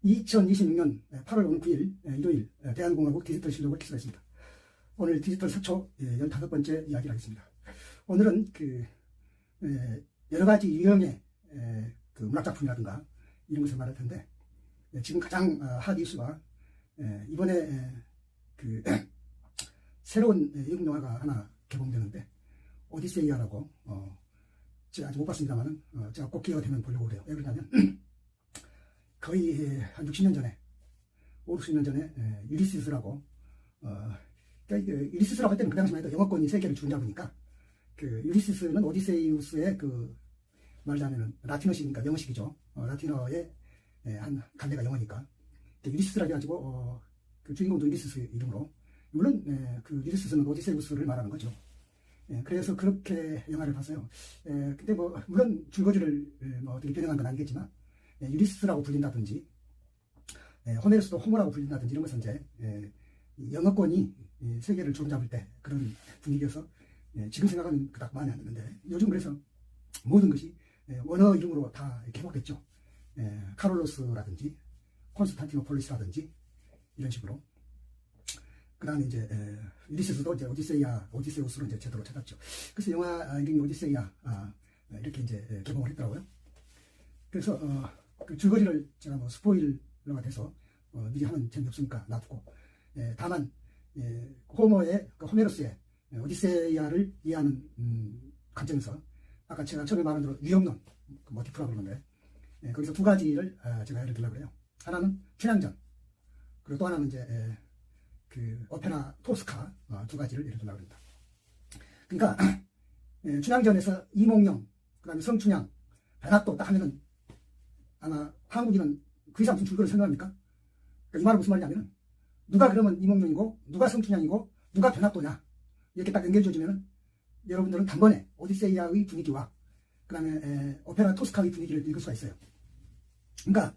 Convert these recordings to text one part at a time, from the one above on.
2026년 8월 9일 일요일 대한공화국 디지털 실록을 기술했습니다. 오늘 디지털 서초 15번째 이야기를 하겠습니다. 오늘은 여러 가지 유형의 그 문학작품이라든가 이런 것을 말할 텐데, 지금 가장 핫 이슈가 이번에 새로운 외국 영화가 하나 개봉되는데, 오디세이아라고, 제가 아직 못 봤습니다만은 제가 꼭 기회가 되면 보려고 그래요. 왜 그러냐면 거의 한 60년 전에, 50년 전에 유리시스라고, 그러니까 유리시스라고 할 때는 그 당시만 해도 영어권이 세계를 주장하니까, 유리시스는 오디세이우스의 말하자면 라틴어식이니까 영어식이죠. 라틴어의 한 갈래가 영어니까 유리시스라 해가지고 주인공도 유리시스 이름으로, 물론 유리시스는 오디세우스를 말하는 거죠. 그래서 그렇게 영화를 봤어요. 근데 물론 줄거리를 어떻게 변형한 건 아니겠지만, 유리시스라고 불린다든지 호메로스도 호모라고 불린다든지 이런 것은 이제 영어권이 세계를 주름잡을 때 그런 분위기여서 지금 생각하면 그닥 마음에 안 드는데, 요즘 그래서 모든 것이 원어 이름으로 다 개복됐죠. 카롤로스라든지 콘스탄티노폴리스라든지 이런 식으로. 그 다음에 이제 유리시스도 이제 오디세우스로 이제 제대로 찾았죠. 그래서 영화 이름이 오디세이아 이렇게 이제 개봉을 했더라고요. 그래서 그 줄거리를 제가 스포일러가 돼서 미리 하면 재미없으니까 놔두고, 다만 호메로스의 오디세이아를 이해하는 관점에서, 아까 제가 처음에 말한 대로 유형론, 모티프라고 그러는데, 거기서 두 가지를 제가 예를 들려고 그래요. 하나는 춘향전, 그리고 또 하나는 이제 오페라 토스카, 두 가지를 예를 들려고 합니다. 그러니까 춘향전에서 이몽룡, 그 다음에 성춘향, 베나또 딱 하면은 아마 한국인은 그 이상 무슨 줄거리를 생각합니까? 그러니까 이 말은 무슨 말이냐면은, 누가 그러면 이몽룡이고 누가 성춘향이고 누가 베나또냐, 이렇게 딱 연결해주면은 여러분들은 단번에 오디세이아의 분위기와 그 다음에 오페라 토스카의 분위기를 읽을 수가 있어요. 그러니까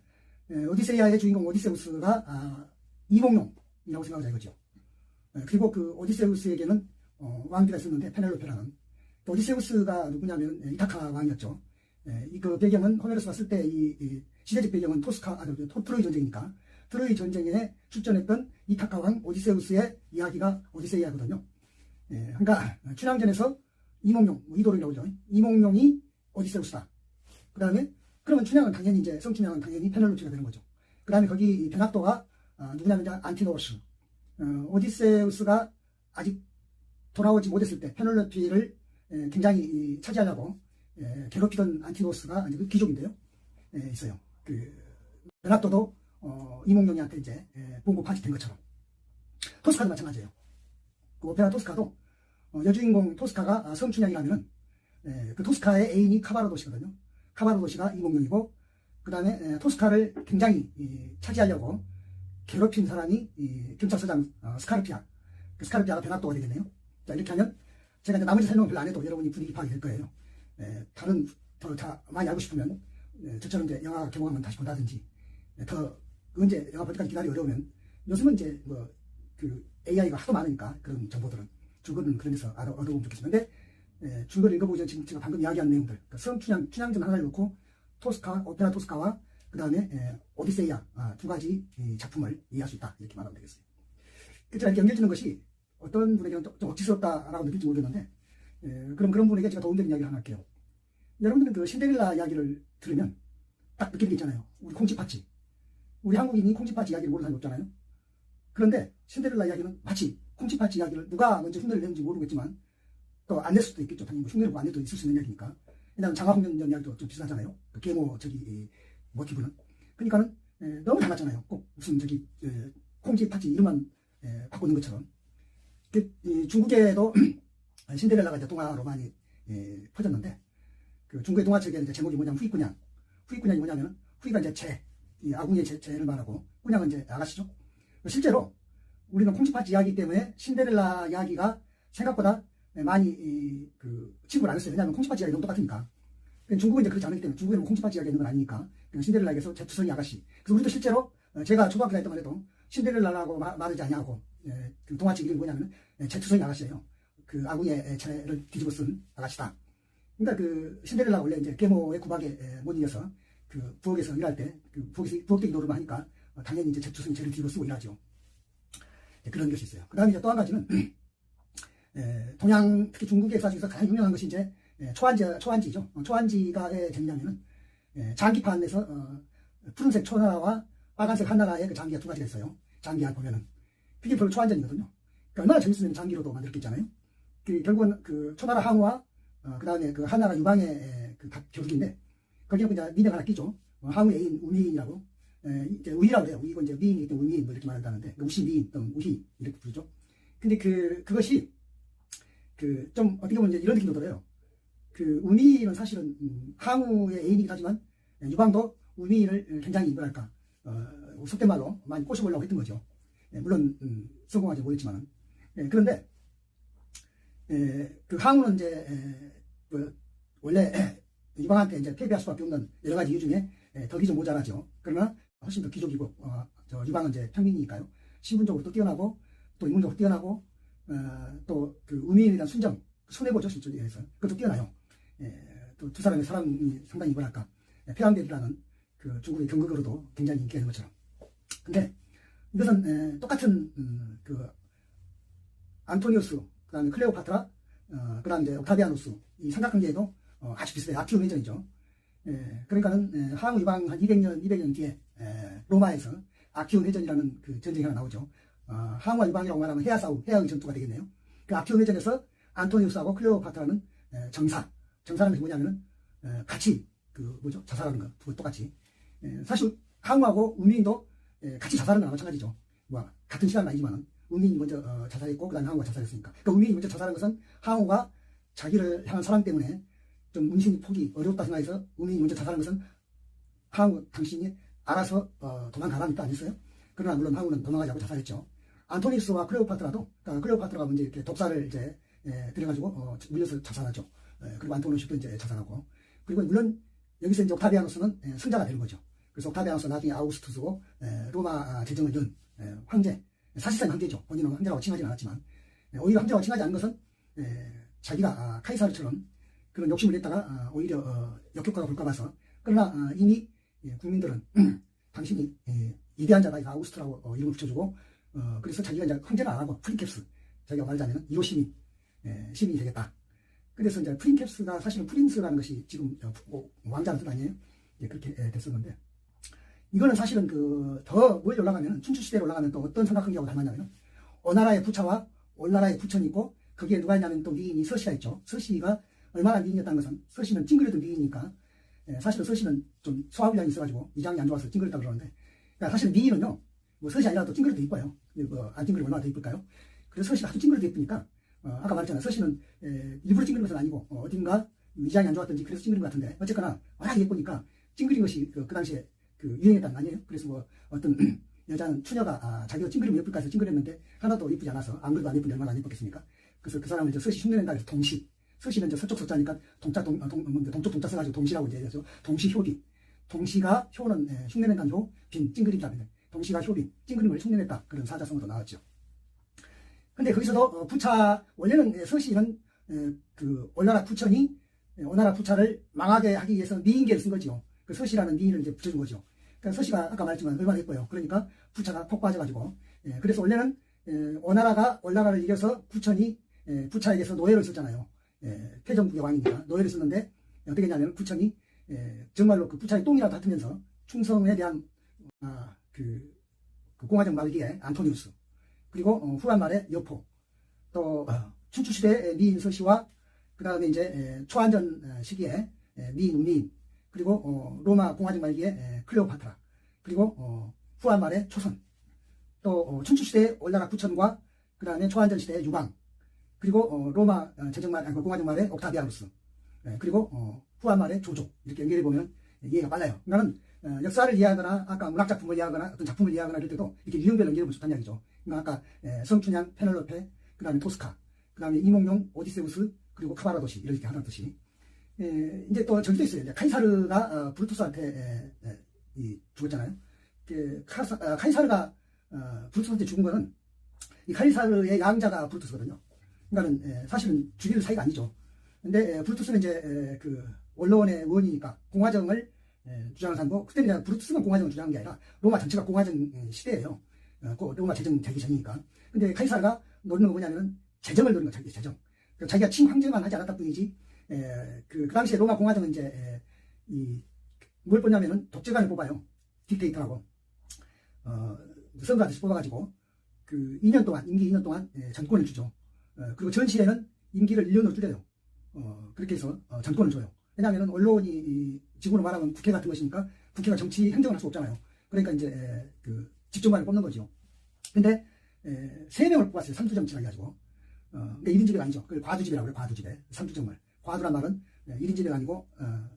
오디세이아의 주인공 오디세우스가 이몽룡이라고 생각하자 이거죠. 그리고 그 오디세우스에게는 왕비가 있었는데, 페넬로페라는. 오디세우스가 누구냐면 이타카 왕이었죠. 그 배경은 호메로스가 쓸 때 이 시대적 배경은 트로이 전쟁이니까, 트로이 전쟁에 출전했던 이타카 왕 오디세우스의 이야기가 오디세이아거든요. 그러니까 춘향전에서 이몽룡, 이도룡이라고 하죠. 이몽룡이 오디세우스다. 그 다음에 그러면 춘향은 당연히 이제 성춘향은 당연히 페넬로페가 되는 거죠. 그 다음에 거기 베나또가 누구냐면 안티노우스. 오디세우스가 아직 돌아오지 못했을 때 페넬로페를 굉장히 차지하려고 괴롭히던 안티노우스가 이제 그 귀족인데요. 있어요. 베나또도 이몽룡이한테 이제 봉고 파직된 것처럼. 토스카도 마찬가지예요. 그 오페라 토스카도 여주인공 토스카가 성춘향이라면은 그 토스카의 애인이 카바로도시거든요. 카바로도시가 이몽룡이고, 그 다음에 토스카를 굉장히 차지하려고 괴롭힌 사람이 경찰서장 스카르피아. 그 스카르피아가 베나또가 되겠네요. 자, 이렇게 하면 제가 이제 나머지 설명을 별로 안 해도 여러분이 분위기 파악이 될 거예요. 다른 더 많이 알고 싶으면 저처럼 이제 영화 개봉하면 다시 본다든지, 더 언제 영화 볼 때까지 기다리 어려우면, 요즘은 이제 AI가 하도 많으니까 그런 정보들은 줄거리는 그런 데서 얻어보면 좋겠습니다. 근데 줄거리 읽어보기 전에 지금 제가 방금 이야기한 내용들, 춘향전 하나를 놓고 오페라 토스카와 그 다음에 오디세이아 두 가지 작품을 이해할 수 있다, 이렇게 말하면 되겠어요. 제가 이렇게 연결짓는 것이 어떤 분에게는 좀 억지스럽다라고 느낄지 모르겠는데, 그럼 그런 분에게 제가 도움되는 이야기를 하나 할게요. 여러분들은 신데렐라 이야기를 들으면 딱 느끼는 게 있잖아요. 우리 콩쥐팥쥐. 우리 한국인이 콩쥐팥쥐 이야기를 모르는 사람이 없잖아요. 그런데 신데렐라 이야기는 마치 콩쥐팥쥐 이야기를 누가 먼저 흉내를 냈는지 모르겠지만, 또 안 낼 수도 있겠죠. 당연히 흉내를 안 내도 있을 수 있는 이야기니까. 왜냐하면 장화홍련전 이야기도 좀 비슷하잖아요. 계모 모티브는. 그러니까는 너무 닮았잖아요. 꼭 무슨 콩쥐팥쥐 이름만 바꾸는 것처럼. 중국에도 신데렐라가 이제 동화로 많이 퍼졌는데, 중국의 동화책의 이제 제목이 뭐냐면 후이꾸냥. 후이꾸냥이 뭐냐면, 후이가 이제 아궁이의 재를 말하고, 꾸냥은 이제 아가씨죠. 실제로 우리는 콩쥐팥쥐 이야기 때문에 신데렐라 이야기가 생각보다 많이 취급을 안 했어요. 왜냐하면 콩쥐팥쥐 이야기 너무 똑같으니까. 중국은 이제 그렇지 않기 때문에, 중국에는 콩쥐팥쥐 이야기 있는 건 아니니까 신데렐라에게서 제투성이 아가씨. 그래서 우리도 실제로 제가 초등학교 다닐 때만 해도 신데렐라라고 말하지 아니하고 동화책 이름이 뭐냐면 제투성이 아가씨예요. 아궁이의 재를 뒤집어 쓴 아가씨다. 그러니까 신데렐라가 원래 이제 계모의 구박에 못 이겨서 부엌에서 일할 때 부엌 대기 노름을 하니까 당연히 이제 제투성이 제를 뒤로 쓰고 일하죠. 그런 것이 있어요. 그 다음에 이제 또 한 가지는 동양 특히 중국의 역사 중에서 가장 유명한 것이 이제 초안지죠. 초안지가 왜 되냐면은 장기판에서 푸른색 초나라와 빨간색 한나라의 그 장기가 두 가지가 있어요. 장기안 보면은 그게 별로 초안전이거든요. 그러니까 얼마나 재밌으면 장기로도 만들었겠잖아요. 결국은 그 초나라 항우와 그 다음에 그 한나라 유방의 그 겨루기인데 거기에 이제 미명 하나 끼죠. 항우 애인 우미인이라고 이제 우희라고 그래요. 이건 이제 미인이기 때문에 우미인 뭐 이렇게 말한다는데 우시 미인 또는 우희 이렇게 부르죠. 근데 그것이 좀 어떻게 보면 이제 이런 느낌도 들어요. 우미는 사실은 항우의 애인이긴 하지만 유방도 우미를 굉장히 뭐랄까 속된 말로 많이 꼬셔보려고 했던 거죠. 물론 성공하지 못했지만 그런데 그 항우는 이제 원래 유방한테 이제 패배할 수밖에 없는 여러 가지 이유 중에 덕이 좀 모자라죠. 그러나 훨씬 더 귀족이고 유방은 이제 평민이니까요. 신분적으로 또 뛰어나고 또 인문적으로 뛰어나고 또 그 우미에 대한 순정 손해보죠 실제에서 그것도 뛰어나요. 또 두 사람이 상당히 뭐랄까 폐왕대리라는 그 중국의 경극으로도 굉장히 인기가 있는 것처럼. 근데 이것은 똑같은 그 안토니우스, 그 다음에 클레오파트라, 그 다음에 이제 옥타비아누스 이 삼각관계에도 아주 비슷해요. 아키움 해전이죠. 그러니까는 항우 유방 한 200년 뒤에 로마에서 아키움 해전이라는 그 전쟁이 하나 나오죠. 항우와 유방이라고 말하면 해야의 전투가 되겠네요. 그 아키움 해전에서 안토니우스하고 클레오파트라는 정사라는 게 뭐냐면은 같이 자살하는 거 똑같이. 사실 항우하고 우미인도 같이 자살하는 거나 마찬가지죠. 같은 시간은 아니지만 우미인이 먼저 자살했고 그 다음에 항우가 자살했으니까. 그러니까 우미인이 먼저 자살한 것은 항우가 자기를 향한 사랑 때문에 좀 운신이 포기 어렵다 생각해서 우미인이 먼저 자살한 것은 항우 당신이 알아서 도망가라는 뜻 아니었어요? 그러나 물론 항우는 도망가지 않고 자살했죠. 안토니우스와 클레오파트라도 클레오파트라가 먼저 이렇게 독사를 이제 들여가지고 물려서 자살하죠. 그리고 안토니우스도 이제 자살하고 그리고 물론 여기서 이제 옥타비아누스는 승자가 되는 거죠. 그래서 옥타비아누스 나중에 아우구스투스고 로마 제정을 연 황제, 사실상 황제죠. 본인은 황제라고 칭하지 않았지만 오히려 황제라고 칭하지 않은 것은 자기가 카이사르처럼 그런 욕심을 냈다가 오히려 역효과가 볼까 봐서. 그러나 이미 국민들은 당신이 위대한 자다 이거 아우구스투라고 이름을 붙여주고 그래서 자기가 이제 황제는 안 하고 프린캡스, 자기가 말하자면 1호 시민이 되겠다. 그래서 이제 프린캡스가 사실은 프린스라는 것이 지금 왕자는 뜻 아니에요? 그렇게 됐었는데 이거는 사실은 더 멀리 올라가면 춘추 시대로 올라가면 또 어떤 삼각관계하고 닮았냐면 오나라의 부차와 올나라의 부천이 있고 거기에 누가 있냐면 또 미인이 서씨가 있죠. 서씨가 얼마나 미인이었다는 것은 서씨는 찡그려도 미인이니까 사실은 서씨는 좀 소화불량이 있어가지고 위장이 안 좋아서 찡그렸다고 그러는데 그러니까 사실 미인은요 서씨 아니라도 찡그려도 이뻐요. 안 찡그리면 얼마나 더 이쁠까요? 그래서 서씨가 아주 찡그려도 이쁘니까 아까 말했잖아요. 서씨는 일부러 찡그린 것은 아니고 어딘가 위장이 안 좋았던지 그래서 찡그린 것 같은데 어쨌거나 워낙 예쁘니까 찡그린 것이 그 당시에 유행했다는 거 아니에요? 그래서 어떤 여자는 추녀가 자기가 찡그리면 예쁠까 해서 찡그렸는데 하나도 예쁘지 않아서 안 그래도 안 예쁜데 얼마나 안 예뻤겠습니까? 그래서 그 사람을 이제 서씨 흉내낸다 해서 동시, 서씨는 이제 서쪽 서자니까 동쪽 동자 써가지고 동시라고 이제 해서 동시효비, 동시가 효는 흉내낸다는 효, 빈 찡그린다. 동시가 효빈, 찡그림을 흉내냈다. 그런 사자성어도 나왔죠. 근데 거기서도 부차, 원래는 서씨는 올나라 부천이 오나라 부차를 망하게 하기 위해서 미인계를 쓴 거죠. 그 서씨라는 미인을 이제 붙여준 거죠. 그러니까 서씨가 아까 말했지만 얼마나 예뻐요. 그러니까 부차가 폭 빠져가지고. 그래서 원래는 오나라가 올나라를 이겨서 부천이 부차에게서 노예를 썼잖아요. 태정국의 왕이니까 노예를 썼는데 어떻게 했냐면 부천이 정말로 그 부차의 똥이라도 핥으면서 충성에 대한 그 공화정 말기에 안토니우스 그리고 후한 말에 여포 또 춘추시대 미인 서씨와 그 다음에 이제 초안전 시기에 미인 우미인 그리고 로마 공화정 말기에 클레오파트라 그리고 후한 말에 초선 또 춘추시대 올나라 부천과 그 다음에 초안전 시대의 유방 그리고 로마 공화정 말에 옥타비아누스 그리고 후한 말에 조조 이렇게 연결해 보면 이해가 빨라요. 그러니까는 역사를 이해하거나 아까 문학작품을 이해하거나 어떤 작품을 이해하거나 이럴 때도 이렇게 유형별로 연결해보면 좋다는 이야기죠. 그러니까 아까 성춘향, 페넬로페, 그 다음에 토스카, 그 다음에 이몽룡, 오디세우스, 그리고 카바라 도시 이렇게 하는 뜻이. 이제 또 저기도 있어요. 이제 카이사르가 브루투스한테 죽었잖아요. 카이사르가 브루투스한테 죽은 거는 이 카이사르의 양자가 브루투스거든요. 그러니까는 사실은 죽일 사이가 아니죠. 근데 브루투스는 이제 그 원로원의 원이니까 공화정을 주장을 하고, 그때는 그냥 브루투스만 공화정을 주장한 게 아니라 로마 전체가 공화정 시대예요. 그 로마 제정 되기 전이니까. 근데 카이사르가 노리는 거 뭐냐면은 재정을 노리는 거, 자기 재정. 자기가 친황제만 하지 않았다 뿐이지, 그 당시에 로마 공화정은 이제, 뭘 뽑냐면은 독재관을 뽑아요. 딕테이터라고. 선거하듯이 뽑아가지고, 그 2년 동안, 임기 2년 동안 정권을 주죠. 그리고 전시에는 임기를 1년으로 줄여요. 그렇게 해서 정권을 줘요. 왜냐하면 언론이 지금으로 말하면 국회 같은 것이니까 국회가 정치 행정을 할 수 없잖아요. 그러니까 이제 그 집정관을 뽑는 거죠. 근데 3명을 뽑았어요. 삼두정치라고 해가지고. 그러니까 1인지배가 아니죠. 그걸 과두지배라고 그래요. 과두지배. 삼두정말. 과두란 말은 1인지배가 아니고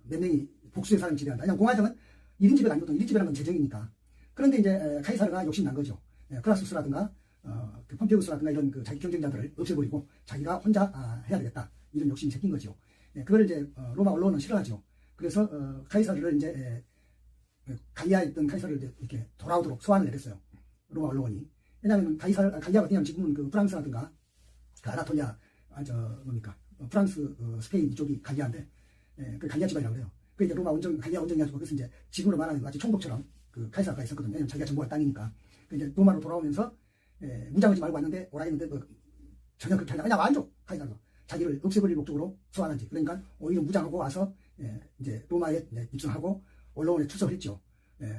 몇 명이 복수의 사람을 지배한다. 그냥 공화정은 1인지배가 아니고 1인지배라는 건 재정이니까. 그런데 이제 카이사르가 욕심 난 거죠. 크라수스라든가 그 폼페우스라든가 이런 그 자기 경쟁자들을 없애버리고 자기가 혼자 해야 되겠다. 이런 욕심이 생긴 거죠. 그걸 이제 로마 언론은 싫어하죠. 그래서 카이사르를 이제 갈리아에 있던 카이사르를 이제 이렇게 돌아오도록 소환을 내렸어요. 로마 언론이. 왜냐하면 갈리아가 어디냐면 지금은 그 프랑스라든가 그 아나토리아 뭡니까 프랑스 스페인 이쪽이 갈리아인데 그 갈리아 지방이라고 그래요. 그 이제 로마 갈리아 원정이 가지고 그래서 이제 지금으로 말하는 마치 총독처럼 그 카이사르가 있었거든요. 왜냐면 자기가 정복할 땅이니까. 그 이제 로마로 돌아오면서 무장하지 말고 왔는데 오라 했는데 전혀 그렇게 하냐. 그냥 완전 카이사르가 자기를 없애버릴 목적으로 소환한지. 그러니까 오히려 무장하고 와서 이제 로마에 입성하고 언론에 출석을 했죠.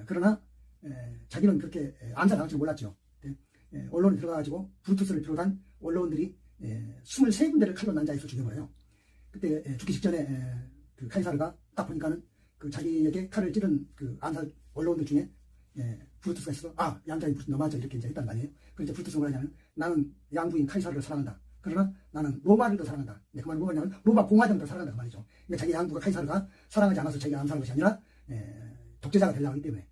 그러나 자기는 그렇게 암살당할 줄 몰랐죠. 언론에 들어가가지고 브루투스를 비롯한 언론들이 23군데를 칼로 난자해서 죽여버려요. 그때 죽기 직전에 그 카이사르가 딱 보니까는 그 자기에게 칼을 찌른 그 암살 언론들 중에 브루투스가 있어서 양자인 브루투스 너마저 이렇게 이제 했단 말이에요. 그래서 이제 브루투스가 뭐냐면 나는 양부인 카이사르를 사랑한다. 그러나 나는 로마를 더 사랑한다. 그 말은 뭐냐면 로마 공화정을 더 사랑한다 그 말이죠. 그러니까 자기 양부가 카이사르가 사랑하지 않아서 자기가 암살한 것이 아니라 독재자가 되려고 하기 때문에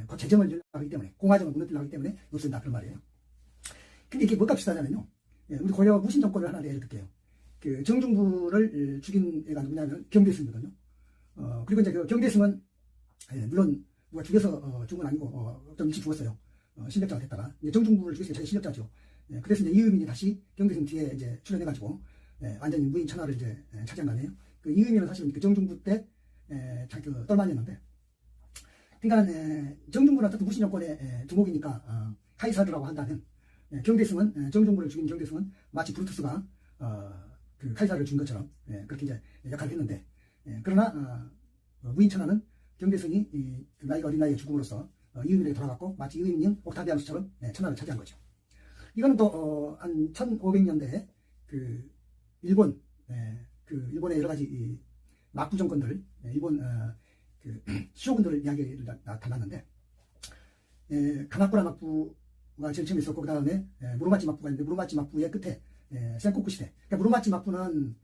그 재정을 주려고 하기 때문에 공화정을 무너뜨리려고 하기 때문에 욕쓴다 그런 말이에요. 근데 이게 뭐가 비슷하냐면요. 우리 고려 무신 정권을 하나 예를 들게요. 그 정중부를 죽인 애가 누구냐면 경대승이거든요. 그리고 이제 그 경대승은 물론 누가 죽여서 죽은 건 아니고 좀 일찍 죽었어요. 실력자가 됐다가 이제 정중부를 죽였으니까 자기 실력자죠. 그래서 이제 이의민이 다시 경대승 뒤에 이제 출연해가지고 완전히 무인 천하를 이제 차지한 거 아니에요. 그 이의민은 사실은 그 정중부 때 자기 그 똘만이었는데, 그러니까 정중부는 어쨌든 무신 정권의 두목이니까 카이사르라고 한다면 경대승은 정중부를 죽인 경대승은 마치 브루투스가 그 카이사르를 죽인 것처럼 그렇게 이제 역할을 했는데, 그러나 무인 천하는 경대승이 나이가 어린 나이에 죽음으로써 이의민에게 돌아갔고 마치 이의민이 옥타비아누스처럼 천하를 차지한 거죠. 이거는 또 한 1500년대에 그 일본 그 일본의 여러 가지 막부 정권들 일본 그 시조군들 이야기를 담았는데, 가나쿠라 막부가 제일 처음에 있었고 그 다음에 무로마치 막부가 있는데 무로마치 막부의 끝에 센코쿠 시대. 그러니까 무로마치 막부는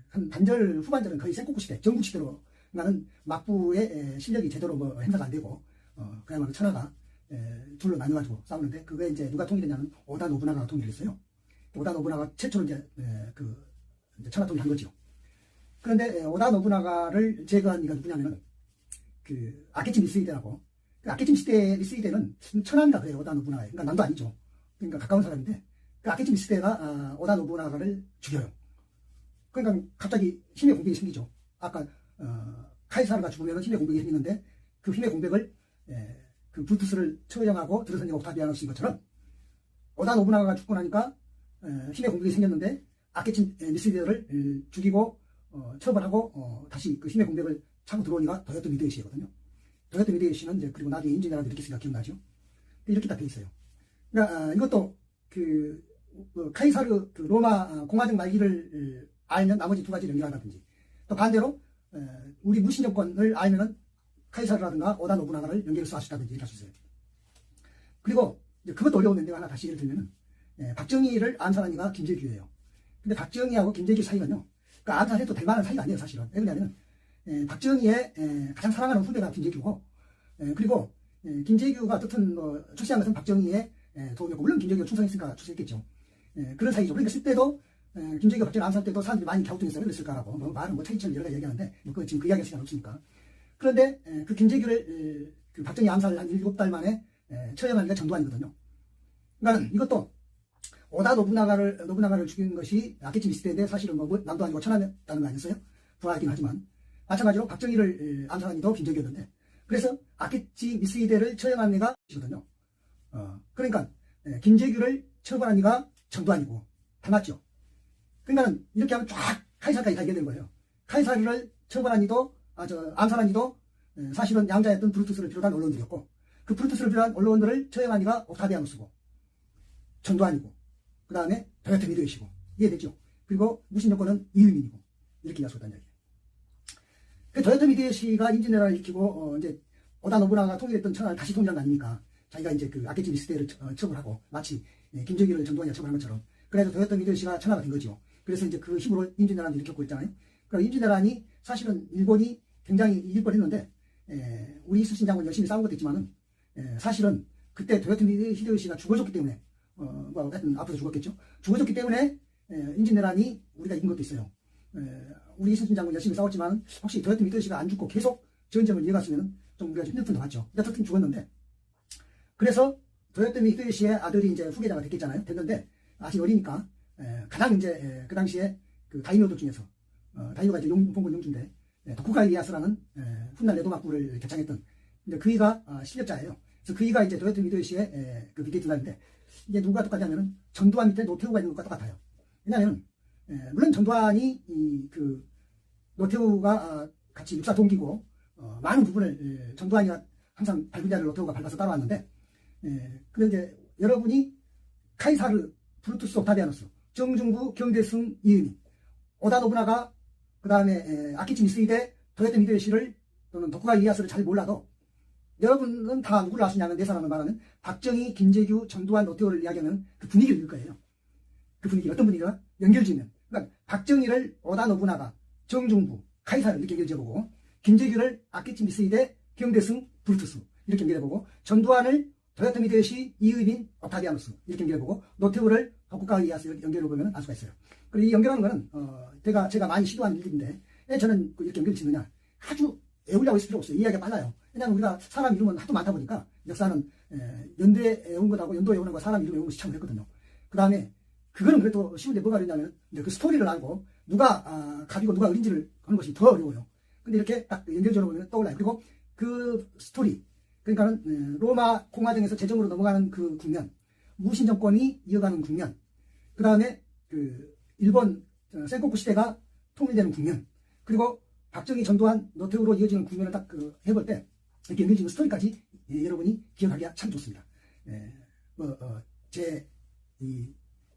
한 반절 후반절은 거의 센코쿠 시대 전국 시대로 나는 막부의 실력이 제대로 뭐 행사가 안 되고 그야말로 천하가 둘로 나뉘어가지고 싸우는데, 그게 이제 누가 통일했냐면 오다 노부나가가 통일했어요. 오다 노부나가 최초로 이제 이제 천하 통일한 거죠. 그런데 오다 노부나가를 제거한 이가 누구냐면은 그 아케치 미스히데라고. 그 아케치 미스히데는 천하입니다. 그래요. 오다 노부나가. 그러니까 남도 아니죠. 그러니까 가까운 사람인데 그 아케치 미스히데가 오다 노부나가를 죽여요. 그러니까 갑자기 힘의 공백이 생기죠. 아까 카이사르가 죽으면 힘의 공백이 생기는데 그 힘의 공백을 그 브루투스를 처형하고 들어선 옥타비아누스인 것처럼 오다 노부나가가 죽고 나니까 힘의 공백이 생겼는데 아케치 미스히데를 죽이고 처벌하고 다시 그 힘의 공백을 차고 들어오니까 도요토 미데이시거든요. 도요토 미데이시는 이제 그리고 나중에 인지네라고 이렇게 생각 기억나죠? 이렇게 딱 돼 있어요. 그러니까 이것도 그 카이사르 그 로마 공화정 말기를 알면 나머지 두 가지를 연결한다든지, 또 반대로 우리 무신 정권을 알면은 카이사르라든가 오다 노부나가를 연결해서 할 수 있다든지 이렇게 할 수 있어요. 그리고 이제 그것도 어려웠는데 하나 다시 예를 들면은 박정희를 암살한 이가 김재규예요. 근데 박정희하고 김재규 사이는요, 그러니까 암살해도 될 만한 사이가 아니에요 사실은. 왜 그러냐면 박정희의 가장 사랑하는 후배가 김재규고, 그리고 김재규가 어떻든 출세한 것은 박정희의 도움이었고, 물론 김재규가 충성했으니까 출세했겠죠. 그런 사이죠. 그러니까 10대도 김재규가 박정희 암살 때도 사람들이 많이 갸우뚱해서 왜 그랬을까라고 말은 차이처럼 여러 가지 얘기하는데 지금 그 이야기할 시간 없으니까. 그런데 그 김재규를 그 박정희 암살 한 7달 만에 처형한 게 전두환이거든요. 그러니까 이것도 오다 노부나가를 죽인 것이 아케치 미스테인데 사실은 남도 아니고 천하였다는 거 아니었어요? 불안하긴 하지만 마찬가지로 박정희를 암살한 이도 김재규였는데 그래서 아케치 미스히데를 처형한 애가 이거든요. 그러니까 김재규를 처벌한 이가 전두환이고 다 맞죠. 그러니까 이렇게 하면 쫙 카이사르까지 다 연결된 거예요. 카이사르를 처벌한 이도 암살한 이도 사실은 양자였던 브루투스를 비롯한 언론들이었고, 그 브루투스를 비롯한 언론들을 처형한 이가 옥타비아누스고 전두환이고, 그 다음에 도요토미 히데요시고, 이해되죠? 그리고 무신 정권은 이유민이고, 이렇게 이해할 수 있다는 이야기예요. 그 도요토미 히데요시가 임진왜란을 일으키고 이제 오다 노부나가 통일했던 천하를 다시 통일한 거 아닙니까? 자기가 이제 그 아케치 미스히데를 처벌하고 마치 김재규를 전두환이 처벌한 것처럼, 그래서 도요토미 히데요시가 천하가 된 거죠. 그래서 이제 그 힘으로 임진왜란을 일으켰고 있잖아요. 그러니까 임진왜란이 사실은 일본이 굉장히 이길 뻔했는데, 우리 이순신 장군 열심히 싸운 것도 있지만은 사실은 그때 도요토미 히데요시가 죽어줬기 때문에 뭐 하여튼 앞으로 죽었겠죠. 죽어줬기 때문에 임진왜란이 우리가 이긴 것도 있어요. 우리 이순신 장군 열심히 싸웠지만 혹시 도요토미 히데요시가 안 죽고 계속 전쟁을 이어갔으면 좀 우리가 힘들 뻔도 봤죠. 어쨌든 죽었는데, 그래서 도요토미 히데요시의 아들이 이제 후계자가 됐겠잖아요. 됐는데 아직 어리니까 가장 이제 그 당시에 그 다이묘들 중에서 다이묘가 이제 봉건 용주인데 도쿠가이 이에야스라는 훗날 에도막부를 개창했던 이제 그이가 실력자예요. 그래서 그이가 이제 도요토미 히데요시의 그 비게이트날인데, 이게 누가 똑같냐면은 전두환 밑에 노태우가 있는 것과 똑같아요. 왜냐하면 물론 전두환이 그 노태우가 같이 육사 동기고 많은 부분을 전두환이가 항상 밟은 자를 노태우가 밟아서 따라왔는데, 그런데 여러분이 카이사르, 브루투스 옥타비아누스, 정중부, 경대승, 이은희, 오다 노부나가, 그 다음에 아케치 미스히데, 도요토미 히데요시를 또는 도쿠가이 이에야스를 잘 몰라도 여러분은 다 누구를 아시냐면, 네 사람을 말하면 박정희, 김재규, 전두환, 노태우를 이야기하면 그 분위기를 읽을 거예요. 그 분위기, 어떤 분위기가? 연결지으면. 그러니까 박정희를 오다 노부나가, 정중부, 카이사르 이렇게 연결지어보고, 김재규를 아케치 미스히데, 경대승, 브루투스 이렇게 연결해보고, 전두환을 도요토미 히데요시, 이의민, 옥타비아누스 이렇게 연결해보고, 노태우를 도쿠가이 이에야스 연결해보면 알 수가 있어요. 그리고 이 연결하는 거는 제가 많이 시도한 일인데, 왜 저는 이렇게 연결을 짓느냐, 아주 애우려고 했을 필요 없어요. 이해하기가 빨라요. 왜냐하면 우리가 사람 이름은 하도 많다 보니까 역사는 연대에 외운 것하고 연도에 외우는 거 사람 이름 외우는 것이 참 어렵거든요. 그 다음에 그거는 그래도 쉬운데 뭐가 어렵냐면 이제 그 스토리를 알고 누가 갑이고 누가 을인지를 하는 것이 더 어려워요. 근데 이렇게 딱 연결적으로 보면 떠올라요. 그리고 그 스토리, 그러니까는 로마 공화정에서 제정으로 넘어가는 그 국면, 무신 정권이 이어가는 국면, 그 다음에 그 일본 센코쿠 시대가 통일되는 국면, 그리고 박정희, 전두환, 노태우로 이어지는 국면을 딱 해볼 때 이렇게 연결지는 스토리까지 여러분이 기억하기가 참 좋습니다. 제 이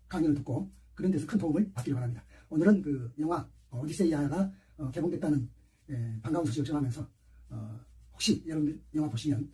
강연을 듣고 그런 데서 큰 도움을 받기를 바랍니다. 오늘은 그 영화 오디세이아가 개봉됐다는 반가운 소식을 전하면서 혹시 여러분들 영화 보시면